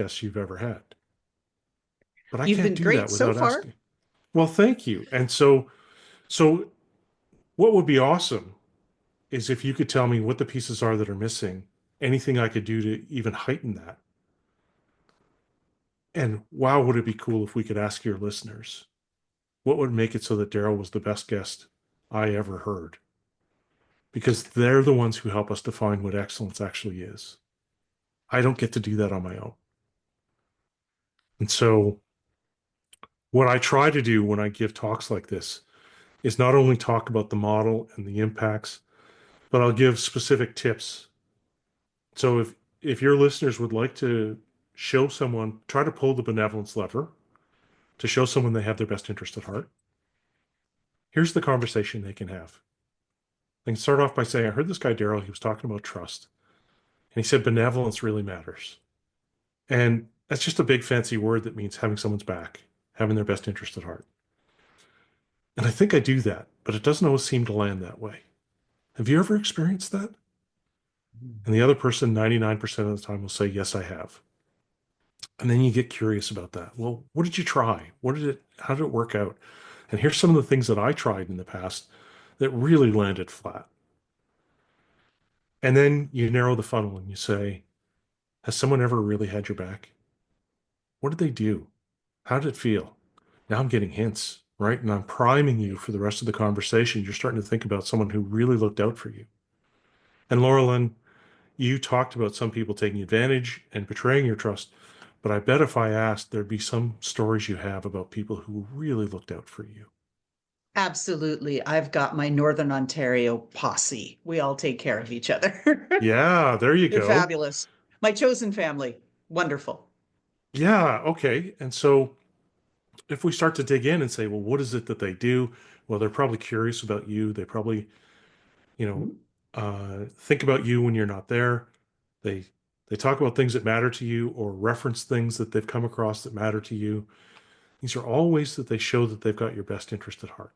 guests you've ever had. But I You've can't been do that great so without far. asking. Well, thank you. And so what would be awesome is if you could tell me what the pieces are that are missing, anything I could do to even heighten that. And wow, would it be cool if we could ask your listeners, what would make it so that Daryl was the best guest I ever heard? Because they're the ones who help us define what excellence actually is. I don't get to do that on my own. And so what I try to do when I give talks like this is not only talk about the model and the impacts, but I'll give specific tips. So if your listeners would like to show someone, try to pull the benevolence lever to show someone they have their best interest at heart, here's the conversation they can have. They can start off by saying, I heard this guy Daryl, he was talking about trust. And he said benevolence really matters. And that's just a big fancy word that means having someone's back, having their best interest at heart. And I think I do that, but it doesn't always seem to land that way. Have you ever experienced that? And the other person, 99% of the time, will say, yes, I have. And then you get curious about that. Well, what did you try? How did it work out? And here's some of the things that I tried in the past that really landed flat. And then you narrow the funnel and you say, has someone ever really had your back? What did they do? How did it feel? Now I'm getting hints, right? And I'm priming you for the rest of the conversation. You're starting to think about someone who really looked out for you. And Laurelyn, you talked about some people taking advantage and betraying your trust, but I bet if I asked, there'd be some stories you have about people who really looked out for you. Absolutely. I've got my Northern Ontario posse. We all take care of each other. Yeah, there you They're go. fabulous. My chosen family. Wonderful. Yeah, okay. And so if we start to dig in and say, well, what is it that they do? Well, they're probably curious about you. They probably, you know, think about you when you're not there. They they talk about things that matter to you or reference things that they've come across that matter to you. These are all ways that they show that they've got your best interest at heart.